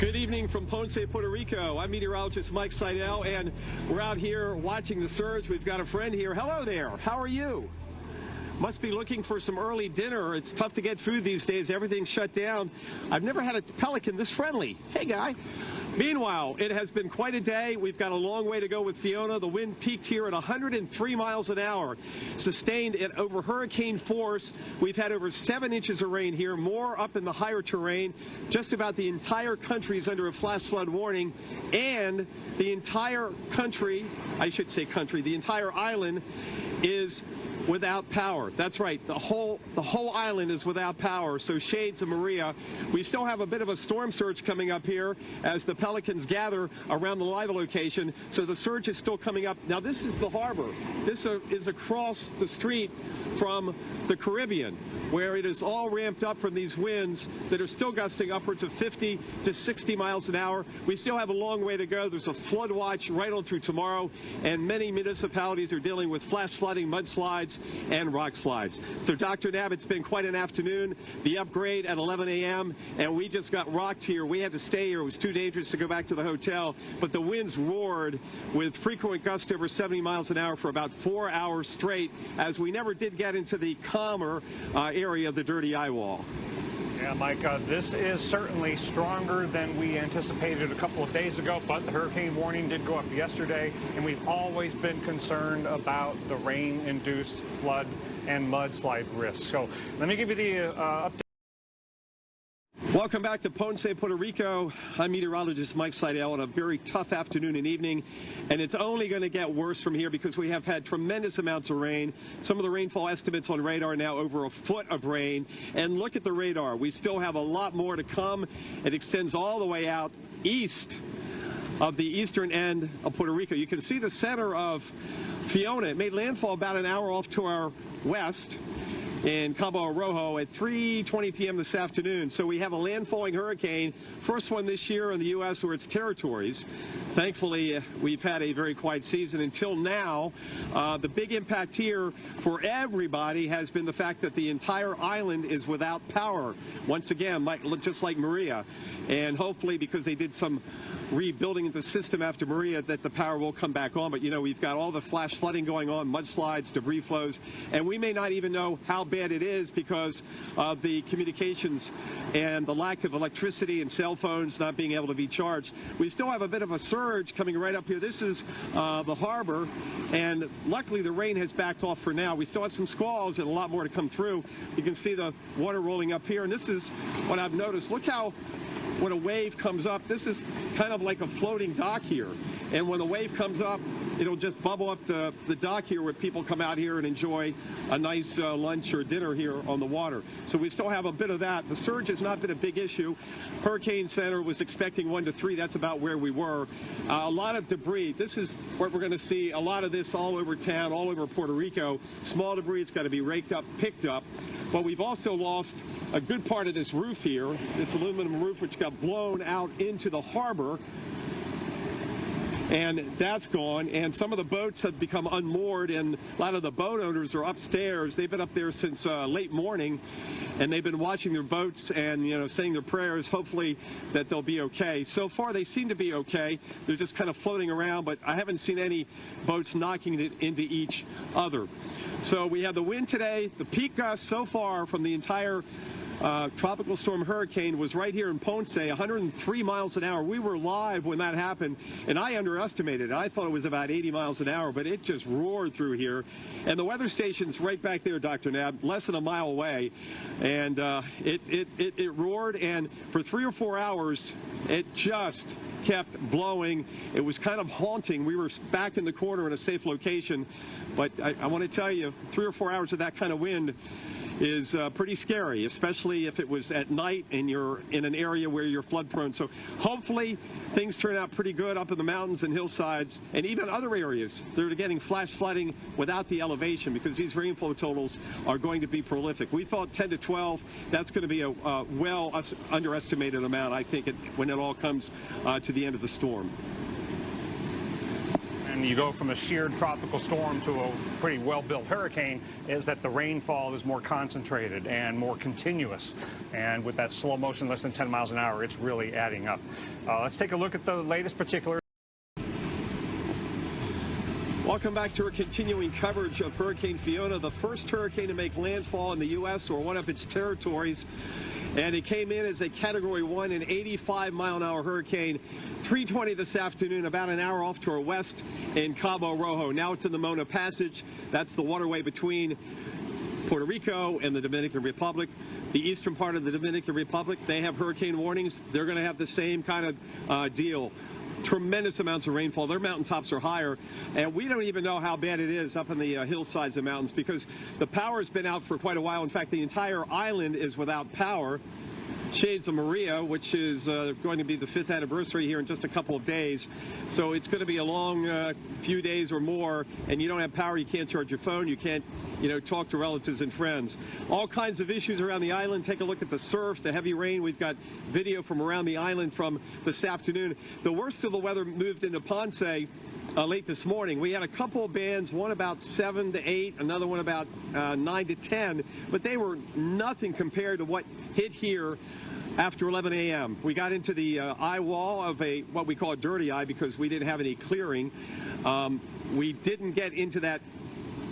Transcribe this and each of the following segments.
Good evening from Ponce, Puerto Rico. I'm meteorologist Mike Seidel, and we're out here watching the surge. We've got a friend here. Hello there. How are you? Must be looking for some early dinner. It's tough to get food these days. Everything's shut down. I've never had a pelican this friendly. Hey, guy. Meanwhile, it has been quite a day. We've got a long way to go with Fiona. The wind peaked here at 103 miles an hour, sustained at over hurricane force. We've had over 7 inches of rain here, more up in the higher terrain. Just about the entire country is under a flash flood warning, and the entire country, I should say country, the entire island is without power. That's right. The whole island is without power. So shades of Maria. We still have a bit of a storm surge coming up here as the pelicans gather around the live location. So the surge is still coming up. Now this is the harbor. This is across the street from the Caribbean, where it is all ramped up from these winds that are still gusting upwards of 50 to 60 miles an hour. We still have a long way to go. There's a flood watch right on through tomorrow, and many municipalities are dealing with flash flooding, mudslides, and rock slides. So Dr. Nab, it's been quite an afternoon. The upgrade at 11 a.m. and we just got rocked here. We had to stay here. It was too dangerous to go back to the hotel, but the winds roared with frequent gusts over 70 miles an hour for about 4 hours straight, as we never did get into the calmer area of the dirty eye wall. Yeah, Mike, this is certainly stronger than we anticipated a couple of days ago, but the hurricane warning did go up yesterday, and we've always been concerned about the rain-induced flood and mudslide risk. So let me give you the update. Welcome back to Ponce, Puerto Rico. I'm meteorologist Mike Seidel on a very tough afternoon and evening, and it's only going to get worse from here because we have had tremendous amounts of rain. Some of the rainfall estimates on radar now over a foot of rain, and look at the radar. We still have a lot more to come. It extends all the way out east of the eastern end of Puerto Rico. You can see the center of Fiona. It made landfall about an hour off to our west in Cabo Rojo at 3:20 p.m. this afternoon. So we have a landfalling hurricane, first one this year in the U.S. or its territories. Thankfully, we've had a very quiet season until now. The big impact here for everybody has been the fact that the entire island is without power. Once again, just like Maria. And hopefully, because they did some rebuilding of the system after Maria, that the power will come back on. But, you know, we've got all the flash flooding going on, mudslides, debris flows, and we may not even know how bad it is because of the communications and the lack of electricity and cell phones not being able to be charged. We still have a bit of a surge coming right up here. This is the harbor, and luckily the rain has backed off for now. We still have some squalls and a lot more to come through. You can see the water rolling up here, and this is what I've noticed. Look how when a wave comes up, this is kind of like a floating dock here. And when the wave comes up, it'll just bubble up the dock here where people come out here and enjoy a nice lunch or dinner here on the water. So we still have a bit of that. The surge has not been a big issue. Hurricane Center was expecting 1 to 3. That's about where we were. A lot of debris. This is what we're going to see. A lot of this all over town, all over Puerto Rico. Small debris. It's got to be raked up, picked up. But we've also lost a good part of this roof here, this aluminum roof, which got blown out into the harbor. And that's gone, and some of the boats have become unmoored, and a lot of the boat owners are upstairs. They've been up there since late morning, and they've been watching their boats and, you know, saying their prayers, hopefully that they'll be okay. So far, they seem to be okay. They're just kind of floating around, but I haven't seen any boats knocking it into each other. So we have the wind today. The peak gust so far from the entire tropical storm hurricane was right here in Ponce, 103 miles an hour. We were live when that happened, and I underestimated it. I thought it was about 80 miles an hour, but it just roared through here. And the weather station's right back there, Dr. Nab, less than a mile away. And it roared, and for 3 or 4 hours, it just kept blowing. It was kind of haunting. We were back in the corner in a safe location, but I want to tell you, 3 or 4 hours of that kind of wind is pretty scary, especially if it was at night and you're in an area where you're flood prone. So hopefully things turn out pretty good up in the mountains and hillsides and even other areas. They're getting flash flooding without the elevation because these rainfall totals are going to be prolific. We thought 10 to 12. That's going to be a well underestimated amount, I think, when it all comes to the end of the storm. when you go from a sheer tropical storm to a pretty well-built hurricane is that the rainfall is more concentrated and more continuous. And with that slow motion, less than 10 miles an hour, it's really adding up. Let's take a look at the latest particulars. Welcome back to our continuing coverage of Hurricane Fiona, the first hurricane to make landfall in the U.S. or one of its territories. And it came in as a Category 1, an 85-mile-an-hour hurricane, 3:20 this afternoon, about an hour off to our west in Cabo Rojo. Now it's in the Mona Passage. That's the waterway between Puerto Rico and the Dominican Republic. The eastern part of the Dominican Republic, they have hurricane warnings. They're going to have the same kind of deal. Tremendous amounts of rainfall. Their mountaintops are higher, and we don't even know how bad it is up in the hillsides of mountains because the power has been out for quite a while. In fact, the entire island is without power. Shades of Maria, which is going to be the 5th anniversary here in just a couple of days. So it's going to be a long few days or more, and you don't have power, you can't charge your phone, you can't, talk to relatives and friends. All kinds of issues around the island. Take a look at the surf, the heavy rain. We've got video from around the island from this afternoon. The worst of the weather moved into Ponce late this morning. We had a couple of bands, one about 7 to 8, another one about 9 to 10, but they were nothing compared to what hit here after 11 a.m. We got into the eye wall of what we call a dirty eye because we didn't have any clearing. We didn't get into that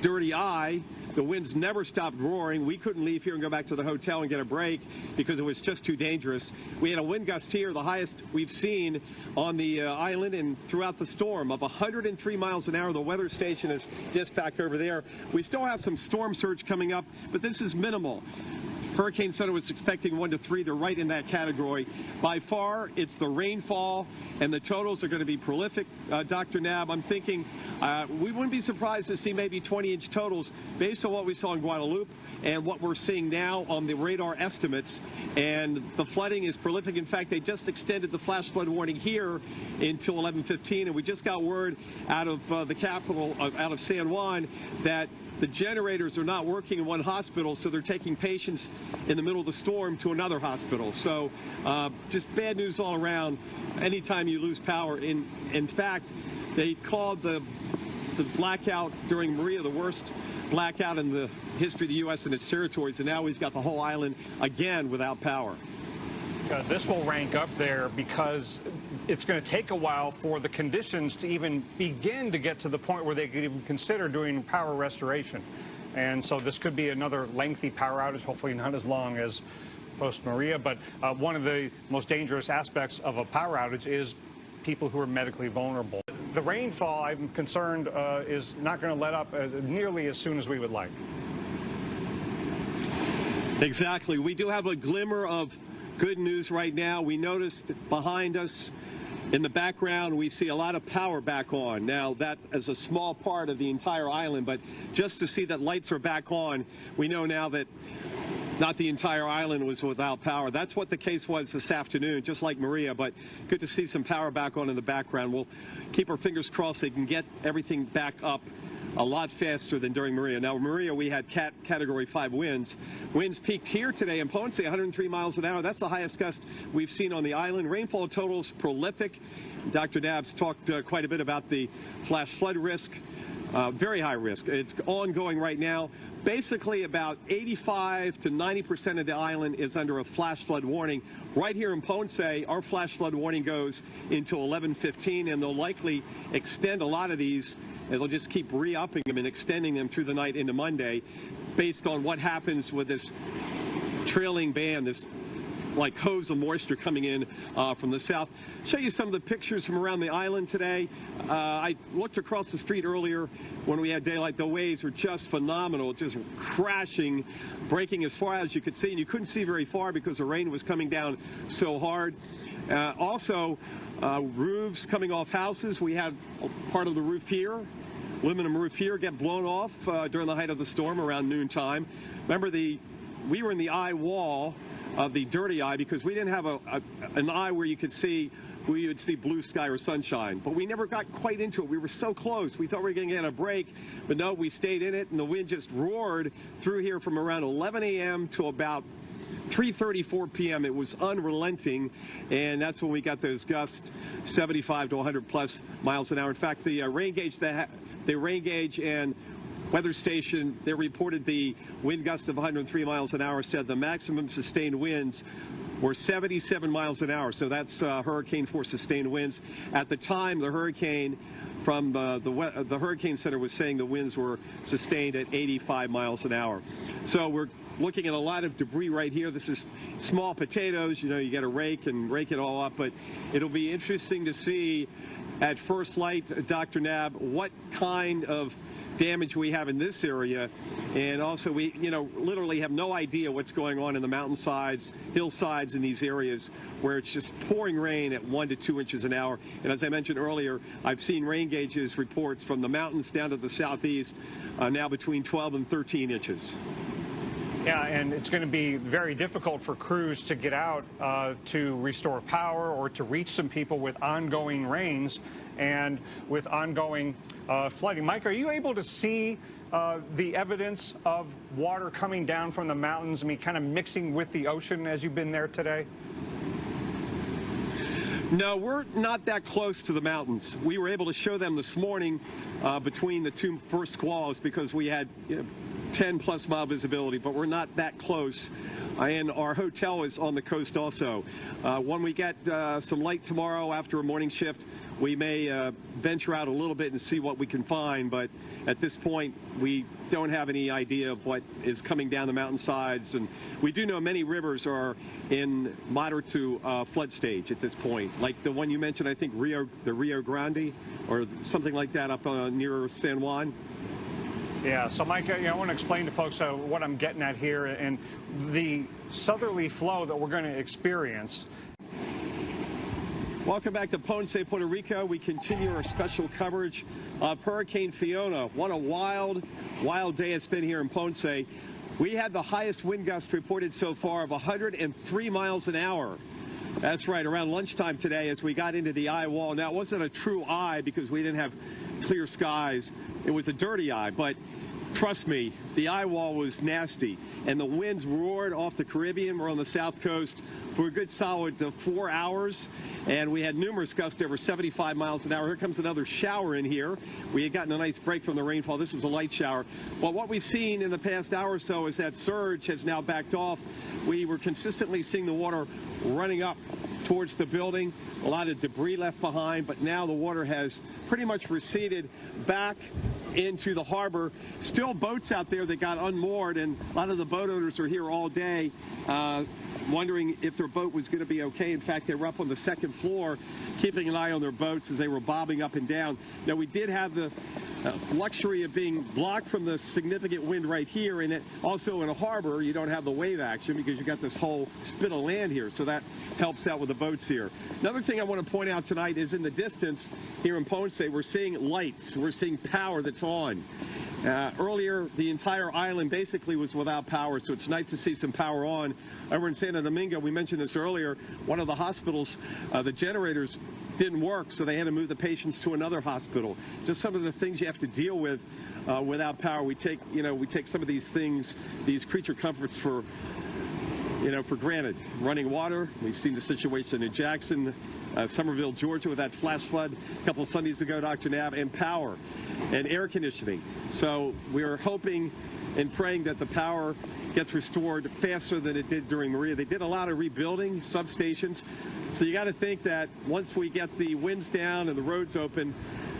dirty eye. The winds never stopped roaring. We couldn't leave here and go back to the hotel and get a break because it was just too dangerous. We had a wind gust here, the highest we've seen on the island and throughout the storm, of 103 miles an hour. The weather station is just back over there. We still have some storm surge coming up, but this is minimal. Hurricane Center was expecting 1 to 3. They're right in that category. By far, it's the rainfall, and the totals are going to be prolific. Dr. Nab, I'm thinking we wouldn't be surprised to see maybe 20-inch totals based on what we saw in Guadalupe and what we're seeing now on the radar estimates. And the flooding is prolific. In fact, they just extended the flash flood warning here until 11:15, and we just got word out of the capital, out of San Juan, that the generators are not working in one hospital, so they're taking patients in the middle of the storm to another hospital. So just bad news all around anytime you lose power. In fact, they called the blackout during Maria the worst blackout in the history of the U.S. and its territories, and now we've got the whole island again without power. This will rank up there because it's going to take a while for the conditions to even begin to get to the point where they could even consider doing power restoration. And so this could be another lengthy power outage, hopefully not as long as post-Maria. But one of the most dangerous aspects of a power outage is people who are medically vulnerable. The rainfall, I'm concerned, is not going to let up nearly as soon as we would like. Exactly. We do have a glimmer of good news right now. We noticed behind us in the background, we see a lot of power back on. Now, that is a small part of the entire island, but just to see that lights are back on, we know now that not the entire island was without power. That's what the case was this afternoon, just like Maria, but good to see some power back on in the background. We'll keep our fingers crossed they can get everything back up a lot faster than during Maria. Now, Maria, we had Category 5 winds. Winds peaked here today in Ponce, 103 miles an hour. That's the highest gust we've seen on the island. Rainfall totals prolific. Dr. Nabs talked quite a bit about the flash flood risk. Very high risk. It's ongoing right now. Basically, about 85 to 90% of the island is under a flash flood warning. Right here in Ponce, our flash flood warning goes until 11:15, and they'll likely extend a lot of these. They'll just keep re-upping them and extending them through the night into Monday based on what happens with this trailing band, this like hose of moisture coming in from the south. Show you some of the pictures from around the island today. I looked across the street earlier when we had daylight. The waves were just phenomenal, just crashing, breaking as far as you could see, and you couldn't see very far because the rain was coming down so hard. Also, roofs coming off houses. We had part of the roof here, aluminum roof here, get blown off during the height of the storm around noontime. Remember, we were in the eye wall of the dirty eye because we didn't have an eye where you would see blue sky or sunshine, but we never got quite into it. We were so close. We thought we were going to get a break, but no, we stayed in it, and the wind just roared through here from around 11 a.m. to about 3:34 p.m. it was unrelenting, and that's when we got those gusts, 75 to 100 plus miles an hour. In fact, the rain gauge and weather station, they reported the wind gust of 103 miles an hour, said the maximum sustained winds were 77 miles an hour. So that's hurricane force sustained winds. At the time, the hurricane from the Hurricane Center was saying the winds were sustained at 85 miles an hour. So we're looking at a lot of debris right here. This is small potatoes. You know, you got to rake it all up. But it'll be interesting to see at first light, Dr. Nab, what kind of damage we have in this area, and also we literally have no idea what's going on in the mountainsides, hillsides in these areas where it's just pouring rain at 1 to 2 inches an hour. And as I mentioned earlier, I've seen rain gauges reports from the mountains down to the southeast now between 12 and 13 inches. Yeah, and it's going to be very difficult for crews to get out to restore power or to reach some people with ongoing rains and with ongoing flooding. Mike, are you able to see the evidence of water coming down from the mountains, I mean, kind of mixing with the ocean as you've been there today? No, we're not that close to the mountains. We were able to show them this morning between the two first squalls because we had 10 plus mile visibility, but we're not that close. And our hotel is on the coast also. When we get some light tomorrow after a morning shift, we may venture out a little bit and see what we can find, but at this point we don't have any idea of what is coming down the mountainsides. And we do know many rivers are in moderate to flood stage at this point, like the one you mentioned, I think the Rio Grande or something like that up near San Juan. Yeah, so Mike, I want to explain to folks what I'm getting at here and the southerly flow that we're going to experience. Welcome back to Ponce, Puerto Rico. We continue our special coverage of Hurricane Fiona. What a wild, wild day it's been here in Ponce. We had the highest wind gust reported so far of 103 miles an hour. That's right, around lunchtime today as we got into the eye wall. Now, it wasn't a true eye because we didn't have clear skies. It was a dirty eye, but trust me, the eye wall was nasty, and the winds roared off the Caribbean. We're on the south coast for a good solid 4 hours, and we had numerous gusts over 75 miles an hour. Here comes another shower in here. We had gotten a nice break from the rainfall. This is a light shower. Well, what we've seen in the past hour or so is that surge has now backed off. We were consistently seeing the water running up towards the building, a lot of debris left behind, but now the water has pretty much receded back into the harbor. Still boats out there that got unmoored, and a lot of the boat owners are here all day wondering if their boat was going to be okay. In fact, they were up on the second floor keeping an eye on their boats as they were bobbing up and down. Now, we did have the luxury of being blocked from the significant wind right here, and also in a harbor you don't have the wave action because you got this whole spit of land here, so that helps out with the boats here. Another thing I want to point out tonight is in the distance here in Ponce, we're seeing lights, we're seeing power that's on. Earlier, the entire island basically was without power, so it's nice to see some power on. Over in Santo Domingo, we mentioned this earlier, one of the hospitals, the generators didn't work, so they had to move the patients to another hospital. Just some of the things you have to deal with without power. We take some of these things, these creature comforts for granted. Running water, we've seen the situation in Jackson, Somerville, Georgia with that flash flood a couple of Sundays ago, Dr. Nab, and power and air conditioning. So we're hoping and praying that the power gets restored faster than it did during Maria. They did a lot of rebuilding substations. So you got to think that once we get the winds down and the roads open,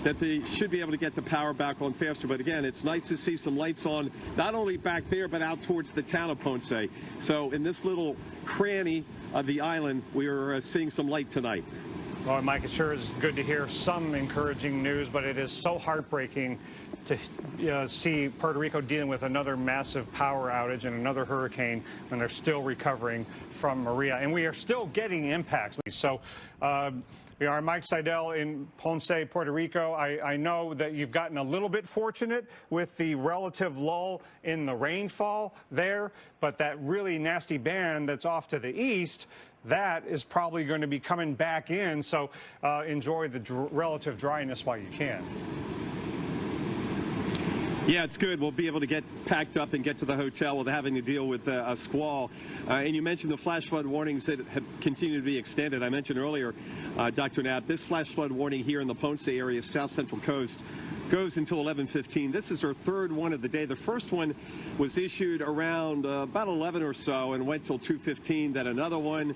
that they should be able to get the power back on faster. But again, it's nice to see some lights on, not only back there, but out towards the town of Ponce. So in this little cranny of the island, we are seeing some light tonight. Well, Mike, it sure is good to hear some encouraging news, but it is so heartbreaking to see Puerto Rico dealing with another massive power outage and another hurricane when they're still recovering from Maria. And we are still getting impacts. So we are Mike Seidel in Ponce, Puerto Rico. I know that you've gotten a little bit fortunate with the relative lull in the rainfall there, but that really nasty band that's off to the east, that is probably going to be coming back in. So enjoy the relative dryness while you can. Yeah, it's good. We'll be able to get packed up and get to the hotel without having to deal with a squall. And you mentioned the flash flood warnings that have continued to be extended. I mentioned earlier, Dr. Knapp, this flash flood warning here in the Ponce area, south central coast, goes until 11:15. This is our third one of the day. The first one was issued around about 11 or so and went till 2:15. Then another one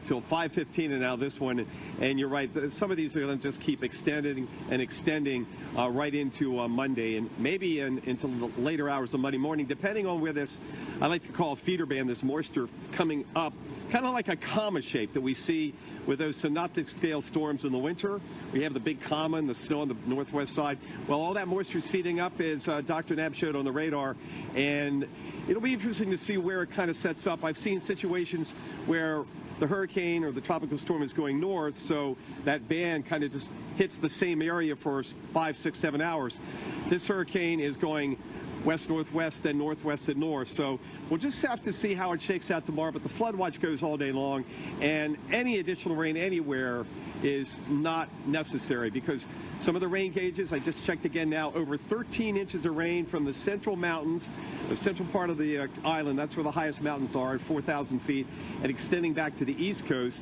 till 5:15, and now this one. And you're right, some of these are going to just keep extending and extending right into Monday and maybe into the later hours of Monday morning, depending on where this, I like to call feeder band, this moisture coming up, kind of like a comma shape that we see with those synoptic scale storms in the winter. We have the big comma and the snow on the northwest side. Well, all that moisture is feeding up, as Dr. Knapp showed on the radar, and it'll be interesting to see where it kind of sets up. I've seen situations where the hurricane or the tropical storm is going north, so that band kind of just hits the same area for 5, 6, 7 hours. This hurricane is going west-northwest, then northwest and north. So we'll just have to see how it shakes out tomorrow, but the flood watch goes all day long, and any additional rain anywhere is not necessary because some of the rain gauges, I just checked again now, over 13 inches of rain from the central mountains, the central part of the island. That's where the highest mountains are at 4,000 feet, and extending back to the east coast,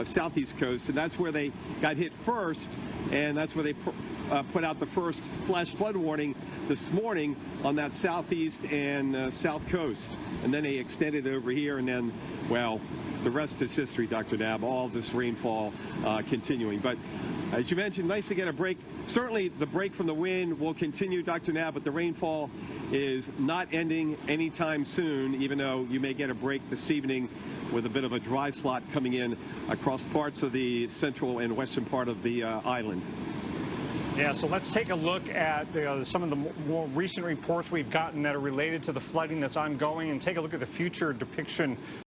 southeast coast, and that's where they got hit first, and that's where they put out the first flash flood warning this morning on that southeast and south coast. And then they extended over here, and then, well, the rest is history, Dr. Knapp, all this rainfall continuing. But as you mentioned, nice to get a break. Certainly the break from the wind will continue, Dr. Knapp, but the rainfall is not ending anytime soon, even though you may get a break this evening with a bit of a dry slot coming in across parts of the central and western part of the island. Yeah, so let's take a look at some of the more recent reports we've gotten that are related to the flooding that's ongoing and take a look at the future depiction